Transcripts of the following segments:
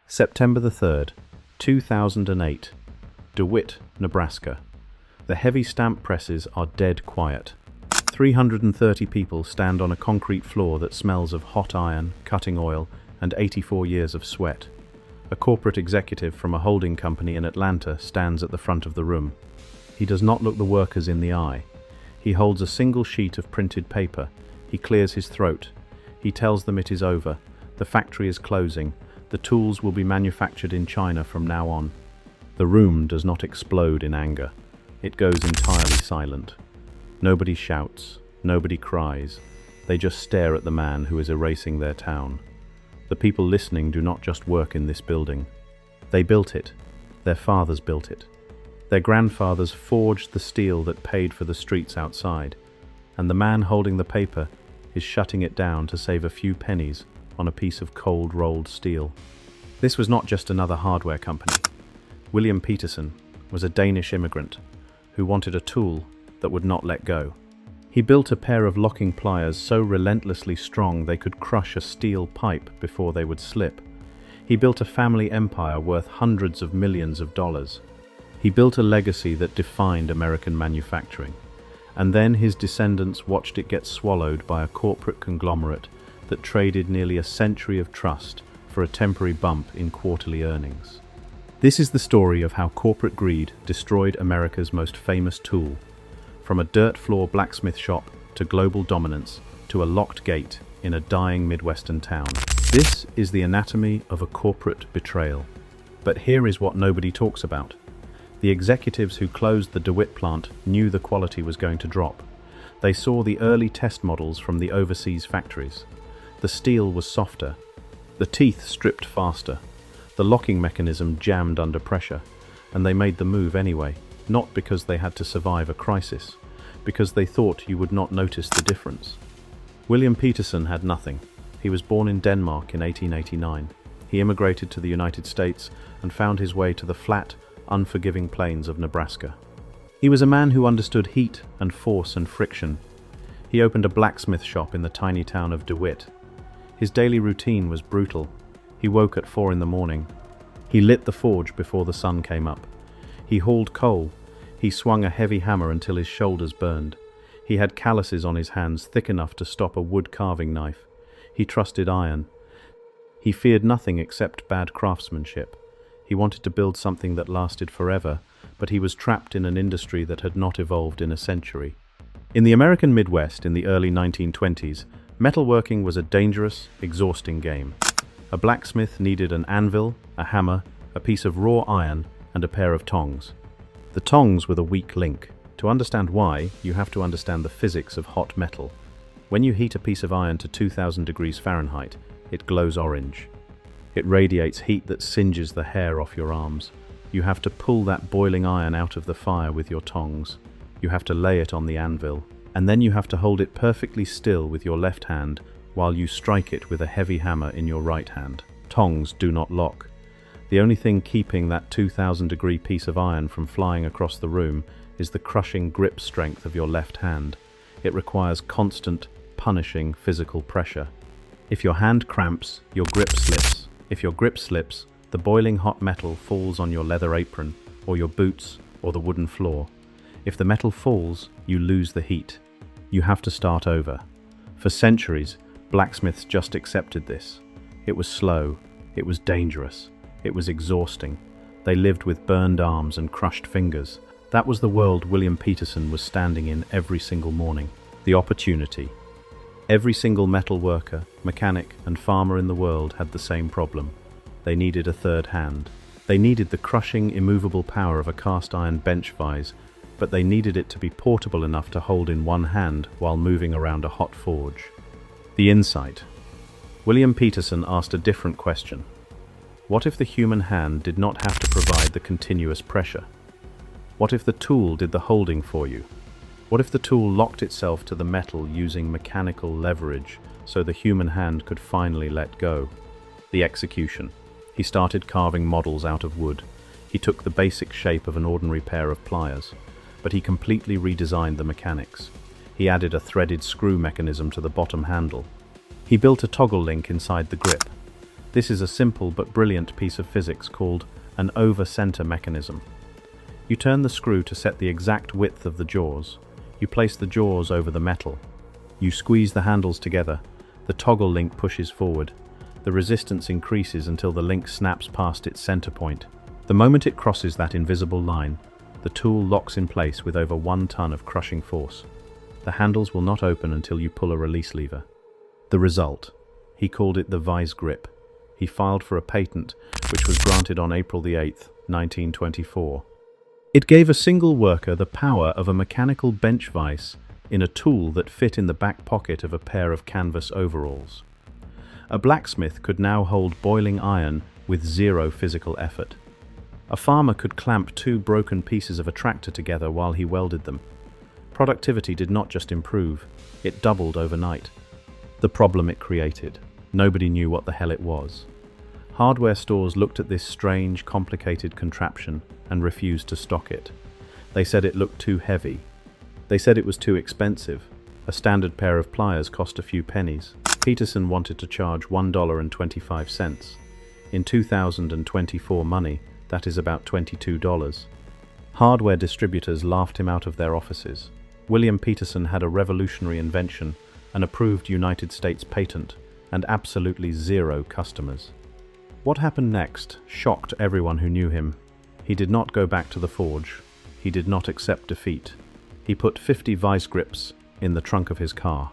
September the 3rd, 2008, DeWitt, Nebraska. The heavy stamp presses are dead quiet. 330 people stand on a concrete floor that smells of hot iron, cutting oil, and 84 years of sweat. A corporate executive from a holding company in Atlanta stands at the front of the room. He does not look the workers in the eye. He holds a single sheet of printed paper. He clears his throat. He tells them it is over. The factory is closing. The tools will be manufactured in China from now on. The room does not explode in anger. It goes entirely silent. Nobody shouts. Nobody cries. They just stare at the man who is erasing their town. The people listening do not just work in this building. They built it. Their fathers built it. Their grandfathers forged the steel that paid for the streets outside. And the man holding the paper is shutting it down to save a few pennies on a piece of cold rolled steel. This was not just another hardware company. William Petersen was a Danish immigrant who wanted a tool that would not let go. He built a pair of locking pliers so relentlessly strong they could crush a steel pipe before they would slip. He built a family empire worth hundreds of millions of dollars. He built a legacy that defined American manufacturing. And then his descendants watched it get swallowed by a corporate conglomerate that traded nearly a century of trust for a temporary bump in quarterly earnings. This is the story of how corporate greed destroyed America's most famous tool, from a dirt floor blacksmith shop to global dominance to a locked gate in a dying Midwestern town. This is the anatomy of a corporate betrayal. But here is what nobody talks about. The executives who closed the DeWitt plant knew the quality was going to drop. They saw the early test models from the overseas factories. The steel was softer, the teeth stripped faster, the locking mechanism jammed under pressure, and they made the move anyway, not because they had to survive a crisis, because they thought you would not notice the difference. William Petersen had nothing. He was born in Denmark in 1889. He immigrated to the United States and found his way to the flat, unforgiving plains of Nebraska. He was a man who understood heat and force and friction. He opened a blacksmith shop in the tiny town of DeWitt. His daily routine was brutal. He woke at 4 in the morning. He lit the forge before the sun came up. He hauled coal. He swung a heavy hammer until his shoulders burned. He had calluses on his hands thick enough to stop a wood carving knife. He trusted iron. He feared nothing except bad craftsmanship. He wanted to build something that lasted forever, but he was trapped in an industry that had not evolved in a century. In the American Midwest in the early 1920s, metalworking was a dangerous, exhausting game. A blacksmith needed an anvil, a hammer, a piece of raw iron, and a pair of tongs. The tongs were the weak link. To understand why, you have to understand the physics of hot metal. When you heat a piece of iron to 2000 degrees Fahrenheit, it glows orange. It radiates heat that singes the hair off your arms. You have to pull that boiling iron out of the fire with your tongs. You have to lay it on the anvil, and then you have to hold it perfectly still with your left hand while you strike it with a heavy hammer in your right hand. Tongs do not lock. The only thing keeping that 2000-degree piece of iron from flying across the room is the crushing grip strength of your left hand. It requires constant, punishing physical pressure. If your hand cramps, your grip slips. If your grip slips, the boiling hot metal falls on your leather apron, or your boots, or the wooden floor. If the metal falls, you lose the heat. You have to start over. For centuries, blacksmiths just accepted this. It was slow. It was dangerous. It was exhausting. They lived with burned arms and crushed fingers. That was the world William Petersen was standing in every single morning. The opportunity. Every single metal worker, mechanic, and farmer in the world had the same problem. They needed a third hand. They needed the crushing, immovable power of a cast-iron bench vise, but they needed it to be portable enough to hold in one hand while moving around a hot forge. The insight. William Petersen asked a different question. What if the human hand did not have to provide the continuous pressure? What if the tool did the holding for you? What if the tool locked itself to the metal using mechanical leverage so the human hand could finally let go? The execution. He started carving models out of wood. He took the basic shape of an ordinary pair of pliers, but he completely redesigned the mechanics. He added a threaded screw mechanism to the bottom handle. He built a toggle link inside the grip. This is a simple but brilliant piece of physics called an over-center mechanism. You turn the screw to set the exact width of the jaws. You place the jaws over the metal. You squeeze the handles together. The toggle link pushes forward. The resistance increases until the link snaps past its center point. The moment it crosses that invisible line, the tool locks in place with over 1 ton of crushing force. The handles will not open until you pull a release lever. The result? He called it the Vise-Grip. He filed for a patent, which was granted on April 8, 1924. It gave a single worker the power of a mechanical bench vise in a tool that fit in the back pocket of a pair of canvas overalls. A blacksmith could now hold boiling iron with 0 physical effort. A farmer could clamp 2 broken pieces of a tractor together while he welded them. Productivity did not just improve, it doubled overnight. The problem it created: nobody knew what the hell it was. Hardware stores looked at this strange, complicated contraption and refused to stock it. They said it looked too heavy. They said it was too expensive. A standard pair of pliers cost a few pennies. Petersen wanted to charge $1.25. In 2024 money, that is about $22. Hardware distributors laughed him out of their offices. William Petersen had a revolutionary invention, an approved United States patent, and absolutely 0 customers. What happened next shocked everyone who knew him. He did not go back to the forge. He did not accept defeat. He put 50 Vise-Grips in the trunk of his car.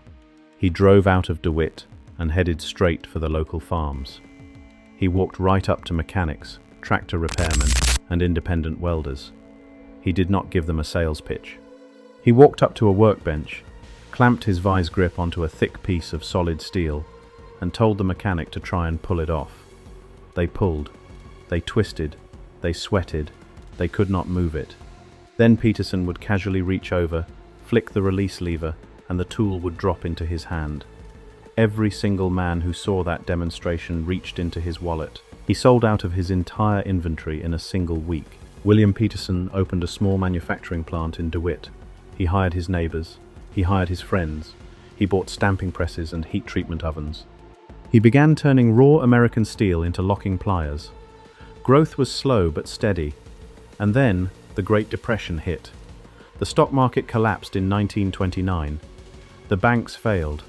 He drove out of DeWitt and headed straight for the local farms. He walked right up to mechanics, tractor repairmen, and independent welders. He did not give them a sales pitch. He walked up to a workbench, clamped his Vise-Grip onto a thick piece of solid steel, and told the mechanic to try and pull it off. They pulled. They twisted. They sweated. They could not move it. Then Petersen would casually reach over, flick the release lever, and the tool would drop into his hand. Every single man who saw that demonstration reached into his wallet. He sold out of his entire inventory in a single week. William Petersen opened a small manufacturing plant in DeWitt. He hired his neighbors. He hired his friends. He bought stamping presses and heat treatment ovens. He began turning raw American steel into locking pliers. Growth was slow but steady. And then the Great Depression hit. The stock market collapsed in 1929. The banks failed.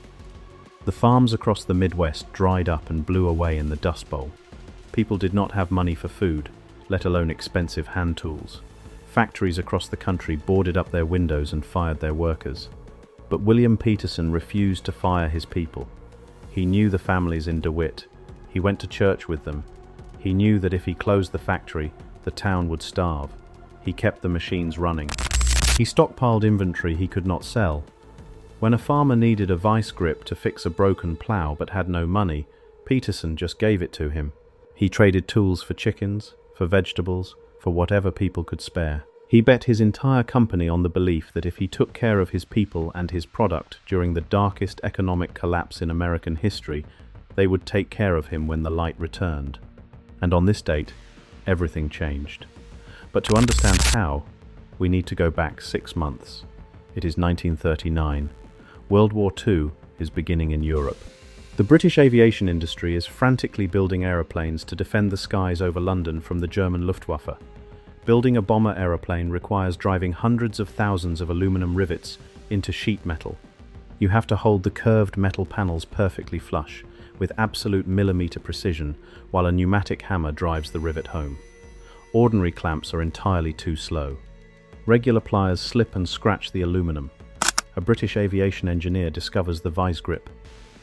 The farms across the Midwest dried up and blew away in the Dust Bowl. People did not have money for food, let alone expensive hand tools. Factories across the country boarded up their windows and fired their workers. But William Petersen refused to fire his people. He knew the families in DeWitt. He went to church with them. He knew that if he closed the factory, the town would starve. He kept the machines running. He stockpiled inventory he could not sell. When a farmer needed a Vise-Grip to fix a broken plow but had no money, Petersen just gave it to him. He traded tools for chickens, for vegetables, for whatever people could spare. He bet his entire company on the belief that if he took care of his people and his product during the darkest economic collapse in American history, they would take care of him when the light returned. And on this date, everything changed. But to understand how, we need to go back 6 months. It is 1939. World War II is beginning in Europe. The British aviation industry is frantically building aeroplanes to defend the skies over London from the German Luftwaffe. Building a bomber aeroplane requires driving hundreds of thousands of aluminum rivets into sheet metal. You have to hold the curved metal panels perfectly flush, with absolute millimeter precision, while a pneumatic hammer drives the rivet home. Ordinary clamps are entirely too slow. Regular pliers slip and scratch the aluminum. A British aviation engineer discovers the Vise-Grip.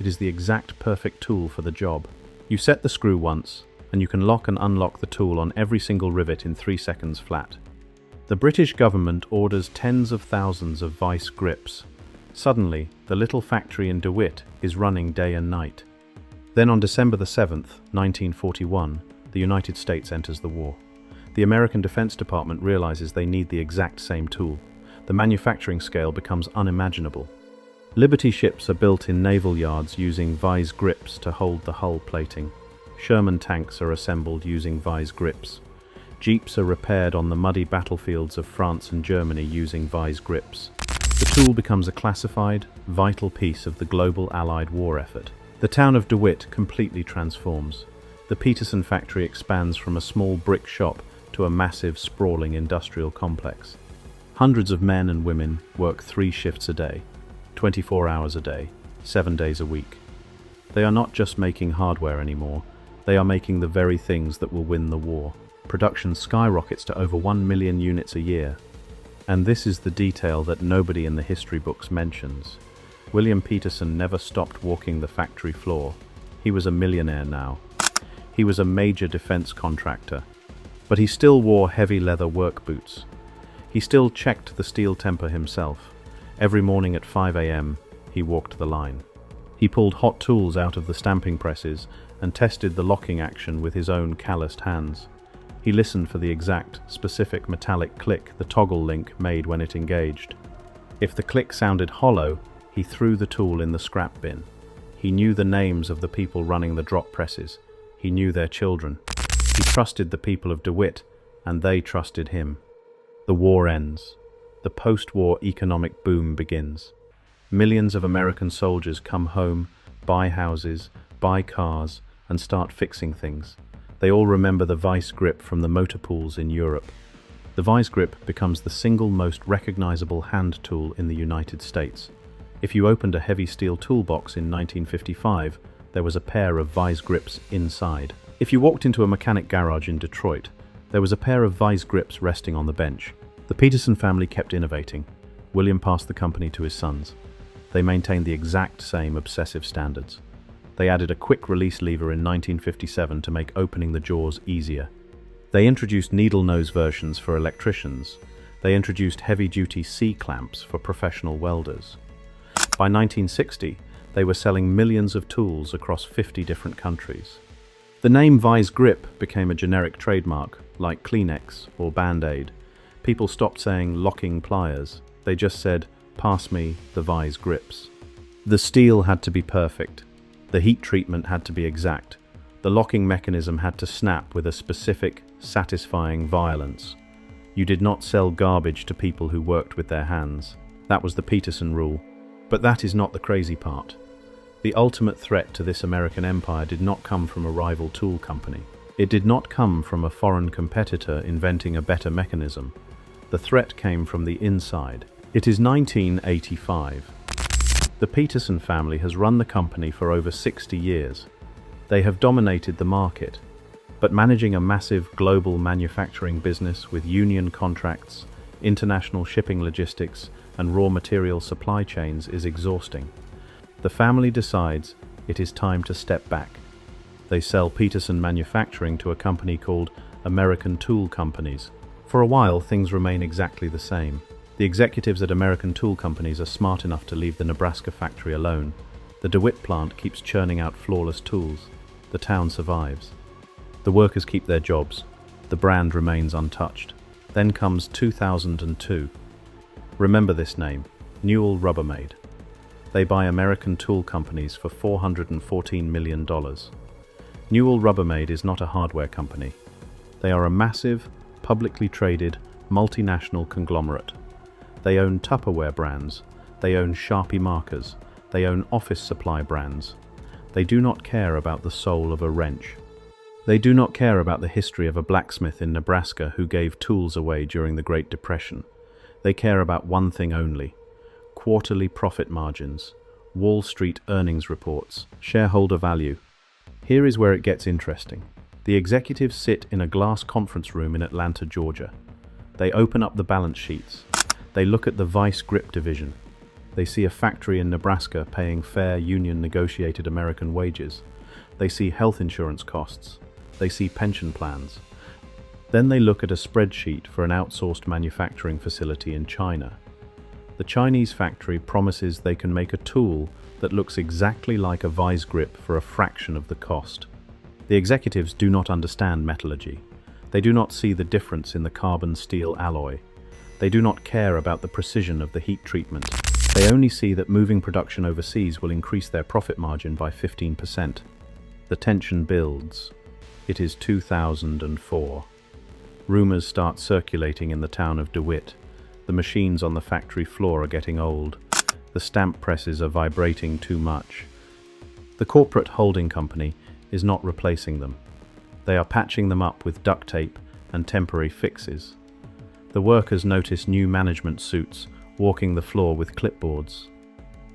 It is the exact perfect tool for the job. You set the screw once, and you can lock and unlock the tool on every single rivet in 3 seconds flat. The British government orders tens of thousands of Vise-Grips. Suddenly, the little factory in DeWitt is running day and night. Then on December the 7th, 1941, the United States enters the war. The American Defense Department realizes they need the exact same tool. The manufacturing scale becomes unimaginable. Liberty ships are built in naval yards using Vise-Grips to hold the hull plating. Sherman tanks are assembled using Vise-Grips. Jeeps are repaired on the muddy battlefields of France and Germany using Vise-Grips. The tool becomes a classified, vital piece of the global Allied war effort. The town of DeWitt completely transforms. The Petersen factory expands from a small brick shop to a massive, sprawling industrial complex. Hundreds of men and women work 3 shifts a day, 24 hours a day, 7 days a week. They are not just making hardware anymore, they are making the very things that will win the war. Production skyrockets to over 1 million units a year. And this is the detail that nobody in the history books mentions. William Petersen never stopped walking the factory floor. He was a millionaire now. He was a major defense contractor. But he still wore heavy leather work boots. He still checked the steel temper himself. Every morning at 5 a.m., he walked the line. He pulled hot tools out of the stamping presses and tested the locking action with his own calloused hands. He listened for the exact, specific metallic click the toggle link made when it engaged. If the click sounded hollow, he threw the tool in the scrap bin. He knew the names of the people running the drop presses. He knew their children. He trusted the people of DeWitt, and they trusted him. The war ends. The post-war economic boom begins. Millions of American soldiers come home, buy houses, buy cars, and start fixing things. They all remember the Vise-Grip from the motor pools in Europe. The Vise-Grip becomes the single most recognizable hand tool in the United States. If you opened a heavy steel toolbox in 1955, there was a pair of Vise-Grips inside. If you walked into a mechanic garage in Detroit, there was a pair of Vise-Grips resting on the bench. The Petersen family kept innovating. William passed the company to his sons. They maintained the exact same obsessive standards. They added a quick release lever in 1957 to make opening the jaws easier. They introduced needle nose versions for electricians. They introduced heavy-duty C-clamps for professional welders. By 1960, they were selling millions of tools across 50 different countries. The name Vise-Grip became a generic trademark, like Kleenex or Band-Aid. People stopped saying locking pliers. They just said, "Pass me the Vise-Grips." The steel had to be perfect. The heat treatment had to be exact. The locking mechanism had to snap with a specific, satisfying violence. You did not sell garbage to people who worked with their hands. That was the Petersen rule. But that is not the crazy part. The ultimate threat to this American empire did not come from a rival tool company. It did not come from a foreign competitor inventing a better mechanism. The threat came from the inside. It is 1985. The Petersen family has run the company for over 60 years. They have dominated the market. But managing a massive global manufacturing business with union contracts, international shipping logistics, and raw material supply chains is exhausting. The family decides it is time to step back. They sell Petersen manufacturing to a company called American Tool Companies. For a while, things remain exactly the same. The executives at American tool companies are smart enough to leave the Nebraska factory alone. The DeWitt plant keeps churning out flawless tools. The town survives. The workers keep their jobs. The brand remains untouched. Then comes 2002. Remember this name, Newell Rubbermaid. They buy American tool companies for $414 million. Newell Rubbermaid is not a hardware company. They are a massive, publicly traded, multinational conglomerate. They own Tupperware brands. They own Sharpie markers. They own office supply brands. They do not care about the soul of a wrench. They do not care about the history of a blacksmith in Nebraska who gave tools away during the Great Depression. They care about one thing only: quarterly profit margins, Wall Street earnings reports, shareholder value. Here is where it gets interesting. The executives sit in a glass conference room in Atlanta, Georgia. They open up the balance sheets. They look at the Vise-Grip division. They see a factory in Nebraska paying fair union-negotiated American wages. They see health insurance costs. They see pension plans. Then they look at a spreadsheet for an outsourced manufacturing facility in China. The Chinese factory promises they can make a tool that looks exactly like a Vise-Grip for a fraction of the cost. The executives do not understand metallurgy. They do not see the difference in the carbon-steel alloy. They do not care about the precision of the heat treatment. They only see that moving production overseas will increase their profit margin by 15%. The tension builds. It is 2004. Rumors start circulating in the town of DeWitt. The machines on the factory floor are getting old. The stamp presses are vibrating too much. The corporate holding company is not replacing them. They are patching them up with duct tape and temporary fixes. The workers notice new management suits walking the floor with clipboards.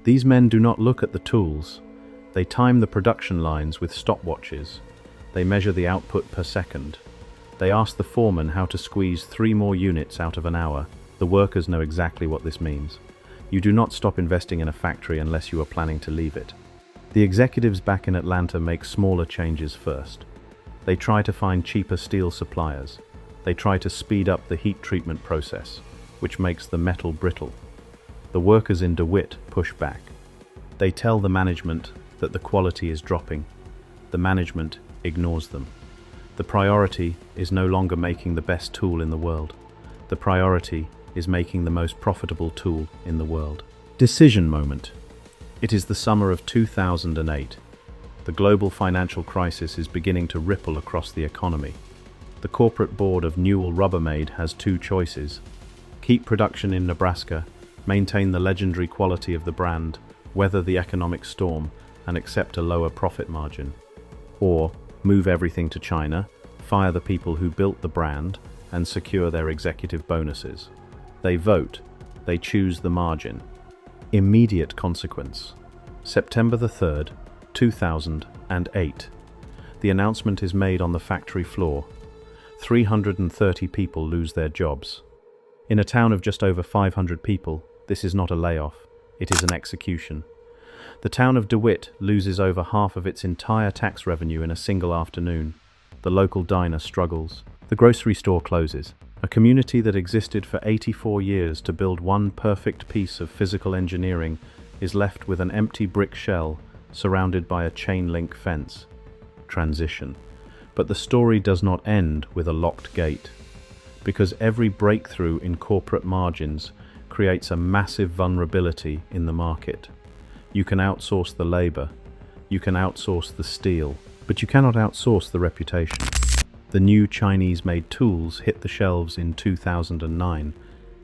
These men do not look at the tools. They time the production lines with stopwatches. They measure the output per second. They ask the foreman how to squeeze 3 more units out of an hour. The workers know exactly what this means. You do not stop investing in a factory unless you are planning to leave it. The executives back in Atlanta make smaller changes first. They try to find cheaper steel suppliers. They try to speed up the heat treatment process, which makes the metal brittle. The workers in DeWitt push back. They tell the management that the quality is dropping. The management ignores them. The priority is no longer making the best tool in the world. The priority is making the most profitable tool in the world. Decision moment. It is the summer of 2008. The global financial crisis is beginning to ripple across the economy. The corporate board of Newell Rubbermaid has 2 choices. Keep production in Nebraska, maintain the legendary quality of the brand, weather the economic storm, and accept a lower profit margin. Or move everything to China, fire the people who built the brand, and secure their executive bonuses. They vote. They choose the margin. Immediate consequence. September the 3rd, 2008. The announcement is made on the factory floor. 330 people lose their jobs. In a town of just over 500 people, this is not a layoff, it is an execution. The town of DeWitt loses over half of its entire tax revenue in a single afternoon. The local diner struggles. The grocery store closes. A community that existed for 84 years to build one perfect piece of physical engineering is left with an empty brick shell surrounded by a chain-link fence. Transition. But the story does not end with a locked gate, because every breakthrough in corporate margins creates a massive vulnerability in the market. You can outsource the labor, you can outsource the steel, but you cannot outsource the reputation. The new Chinese-made tools hit the shelves in 2009.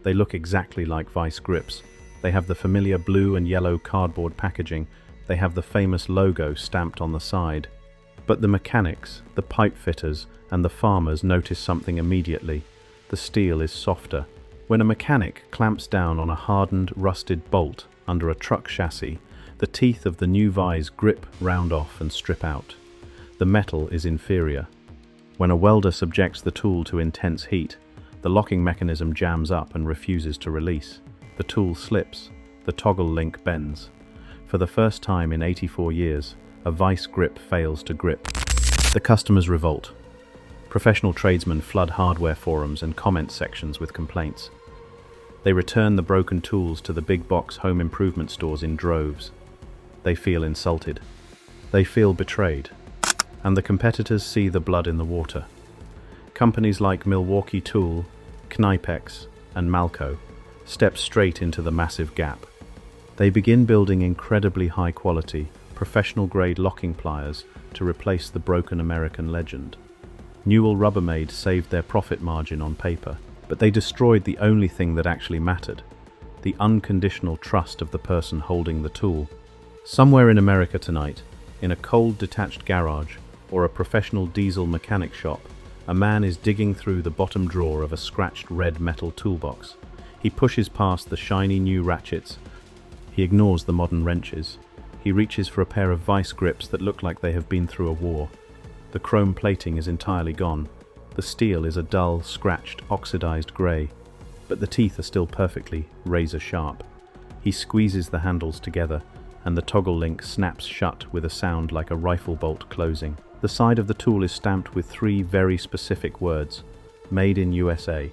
They look exactly like Vise-Grips. They have the familiar blue and yellow cardboard packaging. They have the famous logo stamped on the side. But the mechanics, the pipe fitters, and the farmers notice something immediately. The steel is softer. When a mechanic clamps down on a hardened, rusted bolt under a truck chassis, the teeth of the new Vise-Grip round off and strip out. The metal is inferior. When a welder subjects the tool to intense heat, the locking mechanism jams up and refuses to release. The tool slips. The toggle link bends. For the first time in 84 years, a Vise-Grip fails to grip. The customers revolt. Professional tradesmen flood hardware forums and comment sections with complaints. They return the broken tools to the big box home improvement stores in droves. They feel insulted. They feel betrayed. And the competitors see the blood in the water. Companies like Milwaukee Tool, Knipex, and Malco step straight into the massive gap. They begin building incredibly high-quality, professional-grade locking pliers to replace the broken American legend. Newell Rubbermaid saved their profit margin on paper, but they destroyed the only thing that actually mattered, the unconditional trust of the person holding the tool. Somewhere in America tonight, in a cold detached garage or a professional diesel mechanic shop, a man is digging through the bottom drawer of a scratched red metal toolbox. He pushes past the shiny new ratchets. He ignores the modern wrenches. He reaches for a pair of Vise-Grips that look like they have been through a war. The chrome plating is entirely gone. The steel is a dull, scratched, oxidized grey, but the teeth are still perfectly razor sharp. He squeezes the handles together, and the toggle link snaps shut with a sound like a rifle bolt closing. The side of the tool is stamped with 3 very specific words: Made in USA.